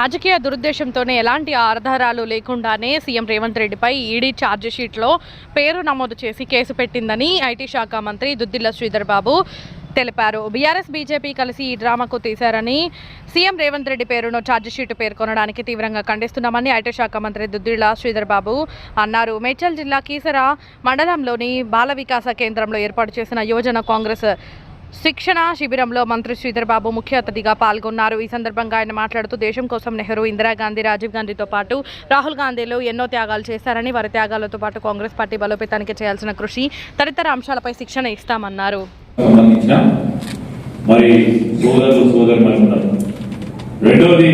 రాజకీయ దురుద్దేశంతోనే ఎలాంటి ఆధారాలు లేకుండానే సీఎం రేవంత్ రెడ్డిపై ఈడీ ఛార్జిషీట్లో పేరు నమోదు చేసి కేసు పెట్టిందని ఐటీ శాఖ మంత్రి దుద్దిళ్ల శ్రీధర్ బాబు తెలిపారు. బీఆర్ఎస్ బీజేపీ కలిసి ఈ డ్రామాకు తీశారని సీఎం రేవంత్ రెడ్డి పేరును ఛార్జిషీట్ పేర్కొనడానికి తీవ్రంగా ఖండిస్తున్నామని ఐటీ శాఖ మంత్రి దుద్దిళ్ల శ్రీధర్ బాబు అన్నారు. మేడ్చల్ జిల్లా కీసర మండలంలోని బాల వికాస కేంద్రంలో ఏర్పాటు చేసిన యువజన కాంగ్రెస్ శిక్షణ శిబిరంలో మంత్రి శ్రీధర్ బాబు ముఖ్య అతిథిగా పాల్గొన్నారు. ఈ సందర్భంగా ఆయన మాట్లాడుతూ దేశం కోసం నెహ్రూ, ఇందిరాగాంధీ, రాజీవ్ గాంధీతో పాటు రాహుల్ గాంధీలు ఎన్నో త్యాగాలు చేశారని, వారి త్యాగాలతో పాటు కాంగ్రెస్ పార్టీ బలోపేతానికి చేయాల్సిన కృషి తదితర అంశాలపై శిక్షణ ఇస్తామన్నారు. రెండోది,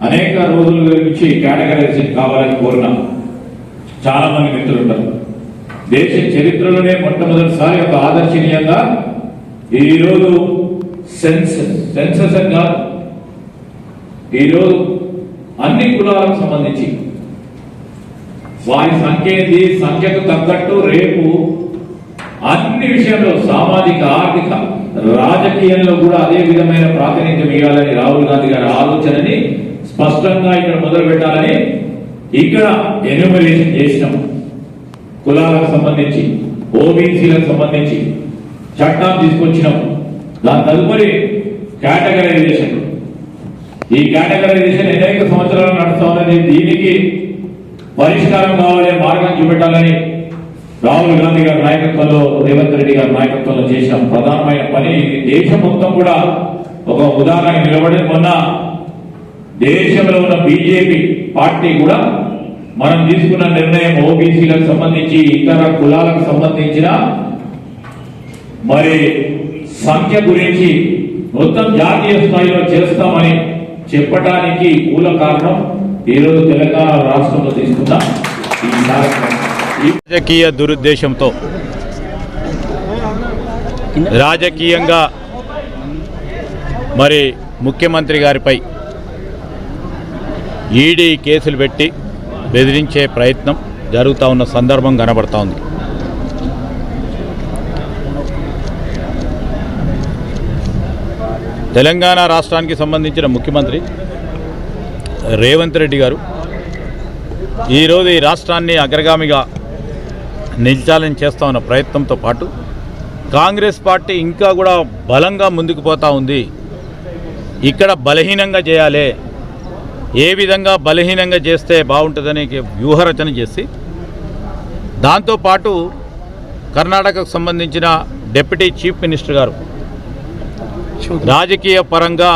అనేక రోజుల నుంచి కేటగరైజేషన్ కావాలని కోరిన చాలా మంది మిత్రులు ఉంటారు. దేశ చరిత్రలోనే మొట్టమొదటిసారి ఒక ఆదర్శనీయంగా ఈరోజు సెన్సస్ కాదు, ఈరోజు అన్ని కులాలకు సంబంధించి వారి సంఖ్య ఏంది, సంఖ్యకు తగ్గట్టు రేపు అన్ని విషయంలో సామాజిక, ఆర్థిక, రాజకీయంలో కూడా అదే విధమైన ప్రాతినిధ్యం ఇవ్వాలని రాహుల్ గాంధీ గారి ఆలోచనని స్పష్టంగా ఇక్కడ మొదలు పెట్టాలని ఇక్కడ ఎన్యూమరేషన్ చేసినాం. కులాలకు సంబంధించి, ఓబీసీలకు సంబంధించి చట్టం తీసుకొచ్చినాం. దాని తదుపరి కేటగరైజేషన్. ఈ కేటగరైజేషన్ అనేక సంవత్సరాలు నడుస్తా ఉన్నది. దీనికి పరిష్కారం కావాలని, మార్గం చూపెట్టాలని రాహుల్ గాంధీ గారి నాయకత్వంలో, రేవంత్ రెడ్డి గారి నాయకత్వంలో చేసిన ప్రధానమైన పని. దేశం మొత్తం కూడా ఒక ఉదాహరణ నిలబడి, మొన్న దేశంలో ఉన్న బీజేపీ పార్టీ కూడా మనం తీసుకున్న నిర్ణయం ఓబీసీలకు సంబంధించి, ఇతర కులాలకు సంబంధించిన మరి సంఖ్య గురించి మొత్తం జాతీయ స్థాయిలో చేస్తామని చెప్పడానికి మూల కారణం ఈరోజు తెలంగాణ రాష్ట్రంలో తీసుకున్న ఈ కార్యక్రమం. రాజకీయ దురుద్దేశంతో రాజకీయంగా మరి ముఖ్యమంత్రి గారిపై ఈడీ కేసులు పెట్టి బెదిరించే ప్రయత్నం జరుగుతూ ఉన్న సందర్భం కనబడతా ఉంది. తెలంగాణ రాష్ట్రానికి సంబంధించిన ముఖ్యమంత్రి రేవంత్ రెడ్డి గారు ఈరోజు ఈ రాష్ట్రాన్ని అగ్రగామిగా నిలిచాలని చేస్తూ ఉన్న ప్రయత్నంతో పాటు కాంగ్రెస్ పార్టీ ఇంకా కూడా బలంగా ముందుకు పోతూ ఉంది. ఇక్కడ బలహీనంగా చేయాలి, ఏ విధంగా బలహీనంగా చేస్తే బాగుంటుందని వ్యూహరచన చేసి, దాంతోపాటు కర్ణాటకకు సంబంధించిన డిప్యూటీ చీఫ్ మినిస్టర్ గారు రాజకీయ పరంగా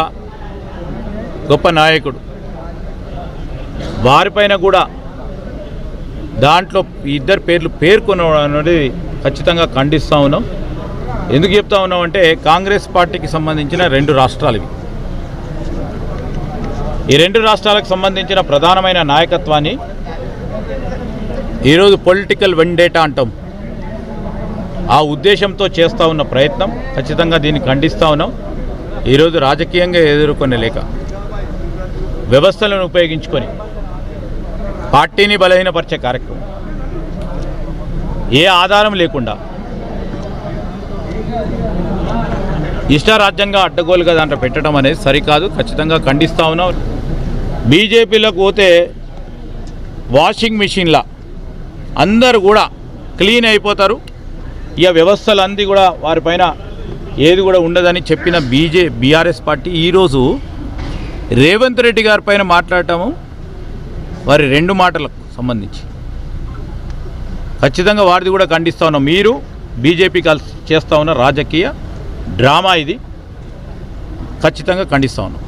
గొప్ప నాయకుడు, వారిపైన కూడా దాంట్లో ఇద్దరు పేర్లు పేర్కొనడం అనేది ఖచ్చితంగా ఖండిస్తూ ఉన్నాం. ఎందుకు చెప్తా ఉన్నాం అంటే, కాంగ్రెస్ పార్టీకి సంబంధించిన 2 రాష్ట్రాలు ఇవి. ఈ 2 రాష్ట్రాలకు సంబంధించిన ప్రధానమైన నాయకత్వాన్ని ఈరోజు పొలిటికల్ వెండేటా అంటాం. ఆ ఉద్దేశంతో చేస్తూ ఉన్న ప్రయత్నం ఖచ్చితంగా దీన్ని ఖండిస్తూ ఉన్నాం. ఈరోజు రాజకీయంగా ఎదుర్కొనే లేక వ్యవస్థలను ఉపయోగించుకొని పార్టీని బలహీనపరిచే కార్యక్రమం, ఏ ఆధారం లేకుండా ఇష్టారాజ్యంగా అడ్డగోలుగా దాంట్లో పెట్టడం అనేది సరికాదు. ఖచ్చితంగా ఖండిస్తూ ఉన్నాం. బీజేపీలోకి పోతే వాషింగ్ మిషన్లా అందరూ కూడా క్లీన్ అయిపోతారు. ఇక వ్యవస్థలన్నీ కూడా వారిపైన ఏది కూడా ఉండదని చెప్పిన బీఆర్ఎస్ పార్టీ ఈరోజు రేవంత్ రెడ్డి గారి పైన మాట్లాడటము, వారి 2 మాటలకు సంబంధించి ఖచ్చితంగా వారిది కూడా ఖండిస్తూ ఉన్నాం. మీరు బీజేపీ కలిసి చేస్తూ ఉన్న రాజకీయ డ్రామా ఇది, ఖచ్చితంగా ఖండిస్తూ ఉన్నాం.